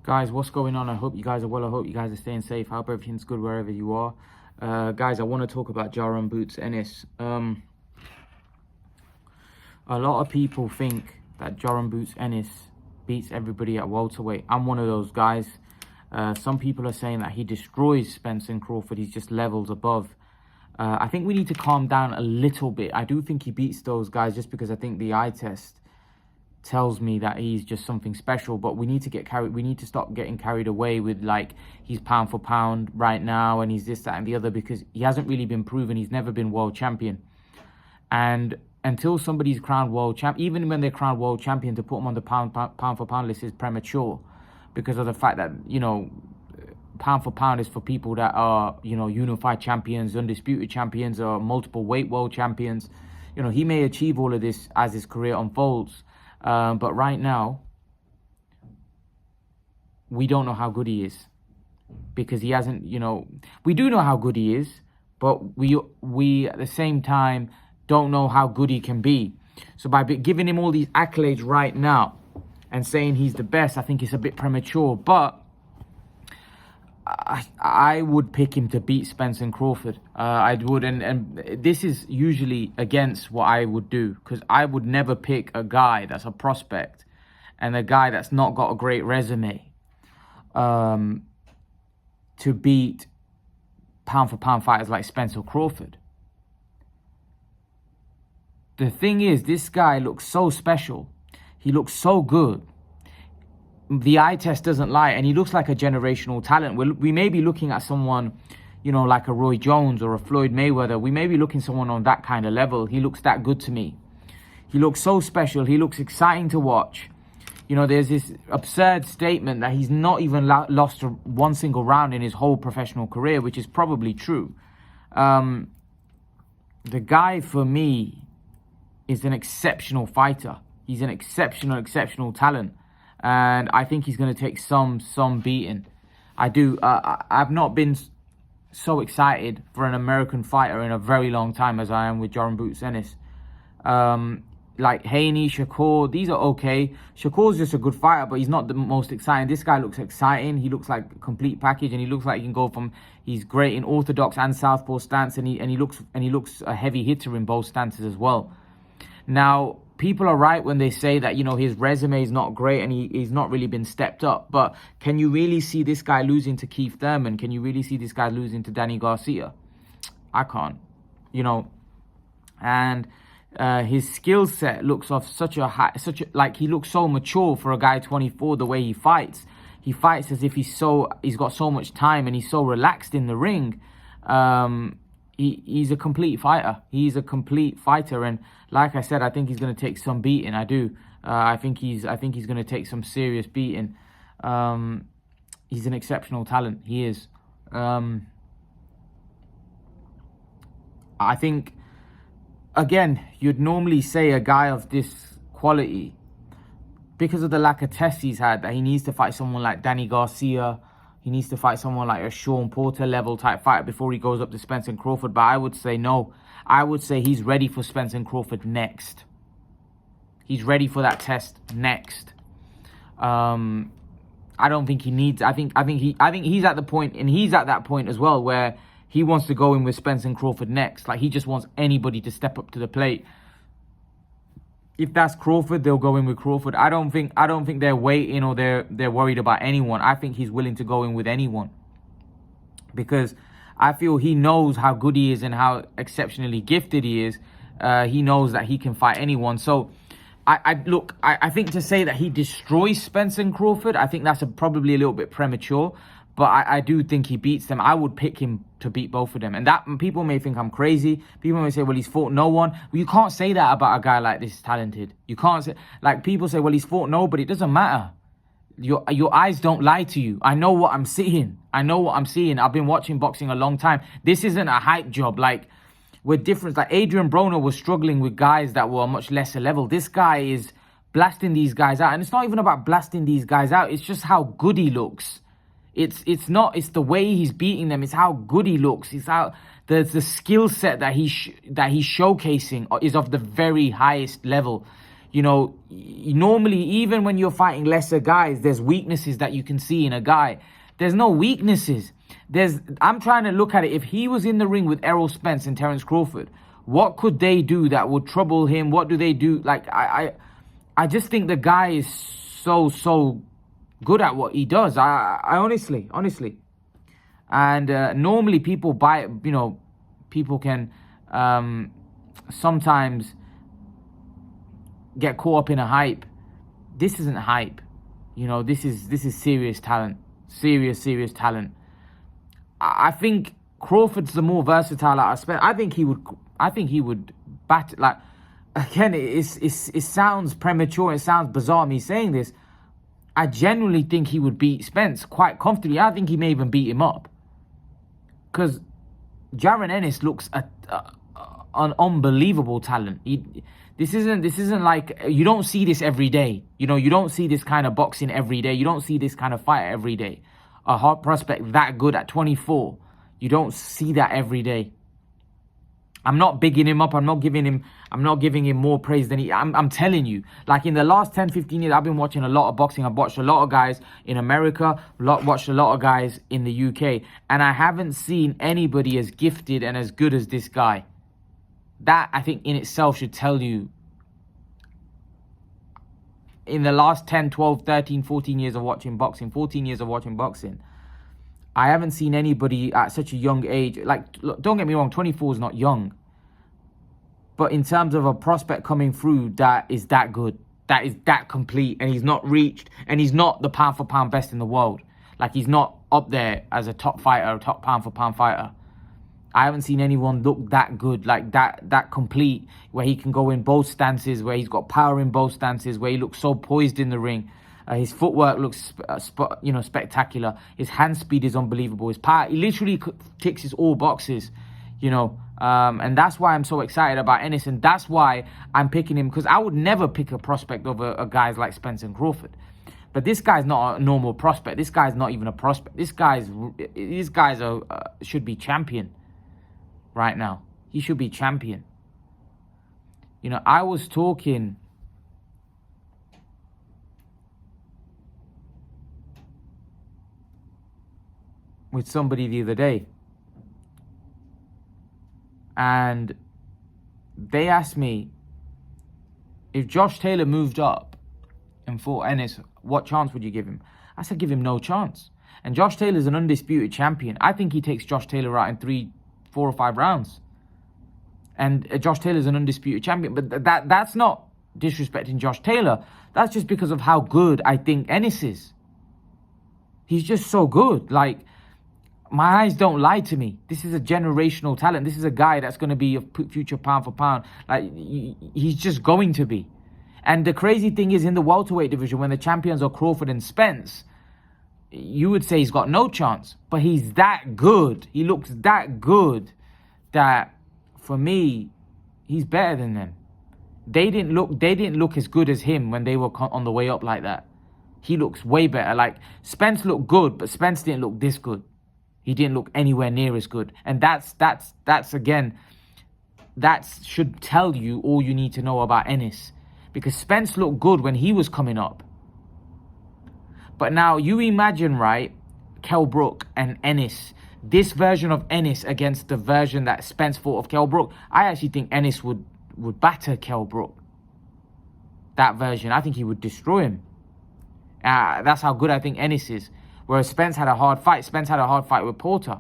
Guys, what's going on? I hope you guys are well. I hope you guys are staying safe. I hope everything's good wherever you are. Guys, I want to talk about Jaron Boots Ennis. A lot of people think that Jaron Boots Ennis beats everybody at welterweight. I'm one of those guys. Some people are saying that he destroys Spence and Crawford. He's just levels above. I think we need to calm down a little bit. I do think he beats those guys just because I think the eye test tells me that he's just something special. But we need to stop getting carried away with like he's pound for pound right now and he's this, that and the other, because he hasn't really been proven. He's never been world champion. And until somebody's crowned world champ, even when they're crowned world champion, to put them on the pound for pound list is premature, because of the fact that, you know, pound for pound is for people that are, you know, unified champions, undisputed champions, or multiple weight world champions. You know, he may achieve all of this as his career unfolds. But right now, we don't know how good he is, because he hasn't, you know, we do know how good he is, but we at the same time don't know how good he can be. So by giving him all these accolades right now and saying he's the best, I think it's a bit premature. But I would pick him to beat Spence and Crawford. I would, and this is usually against what I would do, because I would never pick a guy that's a prospect and a guy that's not got a great resume to beat pound for pound fighters like Spence or Crawford. The thing is, this guy looks so special. He looks so good. The eye test doesn't lie, and he looks like a generational talent. We may be looking at someone, you know, like a Roy Jones or a Floyd Mayweather. We may be looking at someone on that kind of level. He looks that good to me. He looks so special. He looks exciting to watch. You know, there's this absurd statement that he's not even lost one single round in his whole professional career, which is probably true. The guy, for me, is an exceptional fighter. He's an exceptional talent. And I think he's going to take some beating. I do. I've not been so excited for an American fighter in a very long time as I am with Jaron Boots Ennis. Like Haney, Shakur, these are okay. Shakur's just a good fighter, but he's not the most exciting. This guy looks exciting. He looks like a complete package, and he looks like he can go from. He's great in orthodox and southpaw stance, and he looks a heavy hitter in both stances as well. Now, people are right when they say that, you know, his resume is not great and he's not really been stepped up. But can you really see this guy losing to Keith Thurman? Can you really see this guy losing to Danny Garcia? I can't, you know. And his skill set looks off like he looks so mature for a guy 24. The way he fights as if he's got so much time and he's so relaxed in the ring. He's a complete fighter. He's a complete fighter, and like I said, I think he's going to take some beating. I do. I think he's going to take some serious beating. He's an exceptional talent. He is. I think, again, you'd normally say a guy of this quality, because of the lack of tests he's had, that he needs to fight someone like Danny Garcia. He needs to fight someone like a Sean Porter level type fighter before he goes up to Spence and Crawford. But I would say no. I would say he's ready for Spence and Crawford next. He's ready for that test next. I don't think he needs. I think he's at the point, and he's at that point as well, where he wants to go in with Spence and Crawford next. Like, he just wants anybody to step up to the plate. If that's Crawford, they'll go in with Crawford. I don't think they're waiting or they're worried about anyone. I think he's willing to go in with anyone, because I feel he knows how good he is and how exceptionally gifted he is. He knows that he can fight anyone. So I think to say that he destroys Spence and Crawford, I think that's probably a little bit premature. But I do think he beats them. I would pick him to beat both of them. And that, people may think I'm crazy. People may say, well, he's fought no one. Well, you can't say that about a guy like this talented. You can't say, like, people say, well, he's fought nobody. It doesn't matter. Your eyes don't lie to you. I know what I'm seeing. I've been watching boxing a long time. This isn't a hype job. Like, we're different. Like, Adrian Broner was struggling with guys that were much lesser level. This guy is blasting these guys out. And it's not even about blasting these guys out. It's just how good he looks. It's the way he's beating them. It's how good he looks. It's how the skill set that he's showcasing is of the very highest level. You know, normally, even when you're fighting lesser guys, there's weaknesses that you can see in a guy. There's no weaknesses. I'm trying to look at it. If he was in the ring with Errol Spence and Terence Crawford, what could they do that would trouble him? What do they do? Like, I just think the guy is so good at what he does. I honestly. And normally people buy, you know, people can sometimes get caught up in a hype. This isn't hype. You know, this is serious talent. Serious talent. I think Crawford's the more versatile out of Spence. I think he would bat, like, again, it sounds premature, it sounds bizarre me saying this. I genuinely think he would beat Spence quite comfortably. I think he may even beat him up. Because Jaron Ennis looks an unbelievable talent. This isn't like, you don't see this every day. You know, you don't see this kind of boxing every day. You don't see this kind of fight every day. A hot prospect that good at 24. You don't see that every day. I'm not bigging him up. I'm not giving him more praise than I'm telling you. Like, in the last 10, 15 years, I've been watching a lot of boxing. I've watched a lot of guys in America, watched a lot of guys in the UK. And I haven't seen anybody as gifted and as good as this guy. That, I think, in itself should tell you, in the last 10, 12, 13, 14 years of watching boxing, 14 years of watching boxing, I haven't seen anybody at such a young age. Like, look, don't get me wrong, 24 is not young. But in terms of a prospect coming through that is that good, that is that complete, and he's not reached, and he's not the pound for pound best in the world. Like, he's not up there as a top fighter, a top pound for pound fighter. I haven't seen anyone look that good, like that complete, where he can go in both stances, where he's got power in both stances, where he looks so poised in the ring. His footwork looks, spectacular. His hand speed is unbelievable. His power, he literally ticks his all boxes, you know. And that's why I'm so excited about Ennis, and that's why I'm picking him, because I would never pick a prospect over a guys like Spence and Crawford. But this guy's not a normal prospect. This guy's not even a prospect. These guys should be champion right now. He should be champion. You know, I was talking with somebody the other day, and they asked me, if Josh Taylor moved up and fought Ennis, what chance would you give him? I said, give him no chance. And Josh Taylor's an undisputed champion. I think he takes Josh Taylor out in 3, 4 or 5 rounds. And Josh Taylor's an undisputed champion. But that's not disrespecting Josh Taylor. That's just because of how good I think Ennis is. He's just so good. Like, my eyes don't lie to me. This is a generational talent. This is a guy that's going to be a future pound for pound. Like, he's just going to be. And the crazy thing is, in the welterweight division, when the champions are Crawford and Spence, you would say he's got no chance. But he's that good. He looks that good that, for me, he's better than them. They didn't look as good as him when they were on the way up like that. He looks way better. Like, Spence looked good, but Spence didn't look this good. He didn't look anywhere near as good. And that's again, that should tell you all you need to know about Ennis. Because Spence looked good when he was coming up. But now you imagine, right, Kell Brook and Ennis. This version of Ennis against the version that Spence fought of Kell Brook. I actually think Ennis would batter Kell Brook. That version. I think he would destroy him. That's how good I think Ennis is. Whereas Spence had a hard fight. Spence had a hard fight with Porter.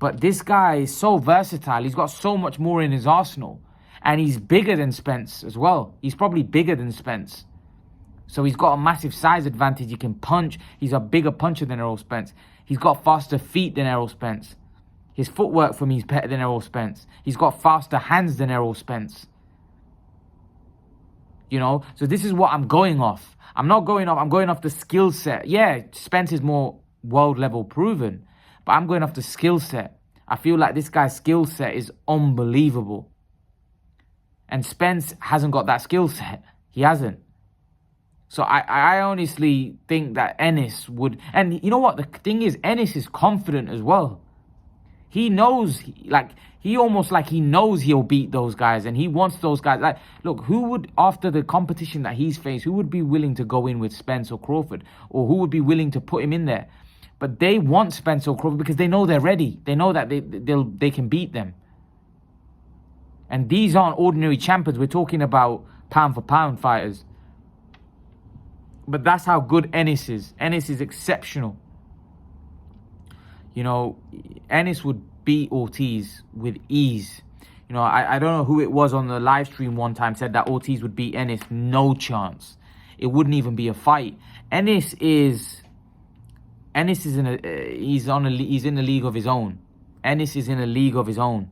But this guy is so versatile. He's got so much more in his arsenal. And he's bigger than Spence as well. He's probably bigger than Spence. So he's got a massive size advantage. He can punch. He's a bigger puncher than Errol Spence. He's got faster feet than Errol Spence. His footwork for me is better than Errol Spence. He's got faster hands than Errol Spence. You know? So this is what I'm going off. I'm not going off. I'm going off the skill set. Yeah, Spence is more world level proven. But I'm going off the skill set. I feel like this guy's skill set is unbelievable. And Spence hasn't got that skill set. He hasn't. So I honestly think that Ennis would... And you know what? The thing is, Ennis is confident as well. He knows, He almost like he knows he'll beat those guys and he wants those guys. Like, look, who would, after the competition that he's faced, who would be willing to go in with Spence or Crawford? Or who would be willing to put him in there? But they want Spence or Crawford because they know they're ready. They know that they can beat them. And these aren't ordinary champions. We're talking about pound for pound fighters. But that's how good Ennis is. Ennis is exceptional. You know, Ennis would beat Ortiz with ease. You know, I don't know who it was on the live stream one time said that Ortiz would beat Ennis. No chance. It wouldn't even be a fight. Ennis is he's in a league of his own. Ennis is in a league of his own.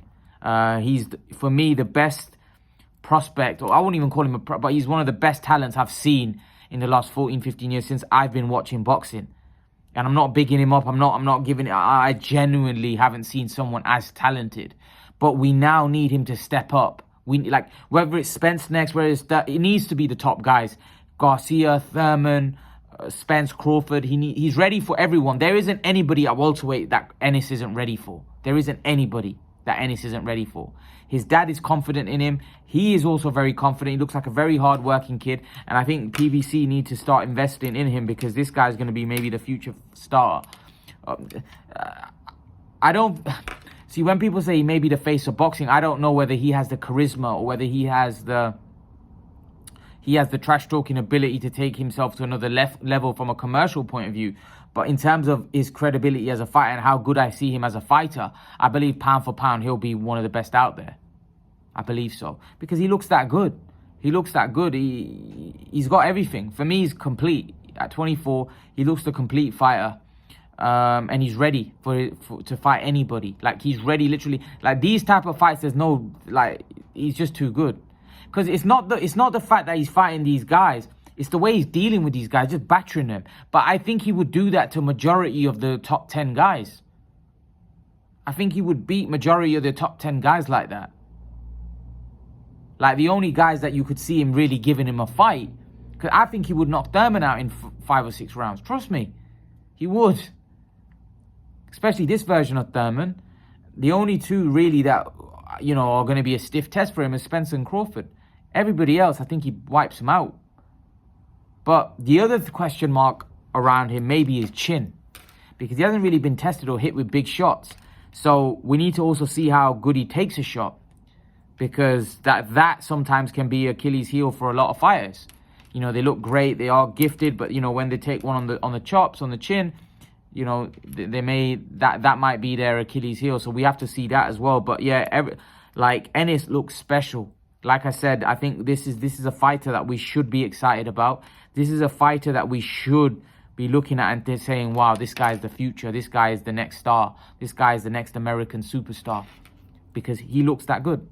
He's, for me, the best prospect, or I wouldn't even call him but he's one of the best talents I've seen in the last 14, 15 years since I've been watching boxing. And I'm not bigging him up. I'm not giving it. I genuinely haven't seen someone as talented. But we now need him to step up. We like, whether it's Spence next, whether it's that, it needs to be the top guys. Garcia, Thurman, Spence, Crawford. He's ready for everyone. There isn't anybody at welterweight that Ennis isn't ready for. There isn't anybody that Ennis isn't ready for. His dad is confident in him. He is also very confident. He looks like a very hard-working kid. And I think PBC need to start investing in him because this guy's going to be maybe the future star. I don't... See, when people say he may be the face of boxing, I don't know whether he has the charisma or whether he has the trash-talking ability to take himself to another level from a commercial point of view. But in terms of his credibility as a fighter and how good I see him as a fighter, I believe pound for pound, he'll be one of the best out there. I believe so. Because he looks that good. He looks that good. He's got everything. For me, he's complete. At 24, he looks the complete fighter. And he's ready to fight anybody. Like, he's ready, literally. Like, these type of fights, there's no... Like, he's just too good. Because it's not the fact that he's fighting these guys. It's the way he's dealing with these guys, just battering them. But I think he would do that to majority of the top 10 guys. I think he would beat majority of the top 10 guys like that. Like, the only guys that you could see him really giving him a fight, because I think he would knock Thurman out in 5 or 6 rounds. Trust me. He would. Especially this version of Thurman. The only two really that, you know, are going to be a stiff test for him is Spence and Crawford. Everybody else, I think he wipes him out. But the other question mark around him may be his chin. Because he hasn't really been tested or hit with big shots. So we need to also see how good he takes a shot. Because that sometimes can be Achilles' heel for a lot of fighters. You know, they look great, they are gifted, but, you know, when they take one on the chops, on the chin, you know, that might be their Achilles' heel. So we have to see that as well. But yeah, like, Ennis looks special. Like I said, I think this is a fighter that we should be excited about. This is a fighter that we should be looking at and saying, wow, this guy is the future. This guy is the next star. This guy is the next American superstar. Because he looks that good.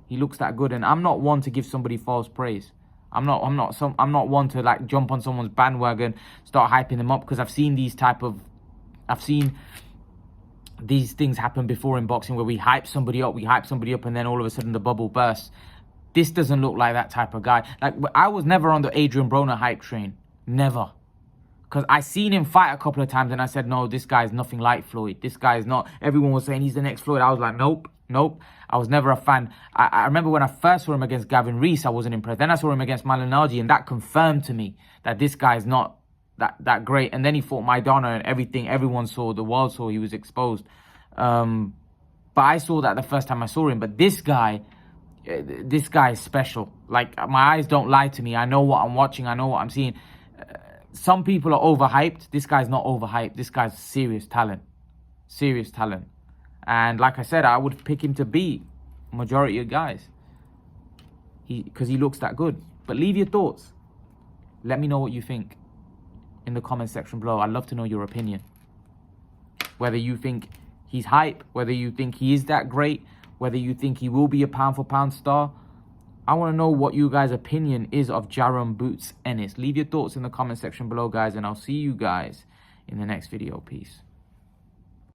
He looks that good. And I'm not one to give somebody false praise. I'm not one to, like, jump on someone's bandwagon, start hyping them up, because I've seen these things happen before in boxing where we hype somebody up, and then all of a sudden the bubble bursts. This doesn't look like that type of guy. Like, I was never on the Adrian Broner hype train. Never. Because I seen him fight a couple of times and I said, no, this guy is nothing like Floyd. This guy is not. Everyone was saying he's the next Floyd. I was like, nope. I was never a fan. I remember when I first saw him against Gavin Reese, I wasn't impressed. Then I saw him against Malignaggi, and that confirmed to me that this guy is not that great. And then he fought Maidana, and everyone saw, the world saw, he was exposed. But I saw that the first time I saw him. But this guy is special. Like, my eyes don't lie to me. I know what I'm watching. I know what I'm seeing. Some people are overhyped. This guy's not overhyped. This guy's serious talent. Serious talent. And like I said, I would pick him to beat majority of guys. Because he looks that good. But leave your thoughts. Let me know what you think in the comment section below. I'd love to know your opinion. Whether you think he's hype, whether you think he is that great, whether you think he will be a pound for pound star. I want to know what you guys' opinion is of Jaron Boots Ennis. Leave your thoughts in the comment section below, guys, and I'll see you guys in the next video. Peace.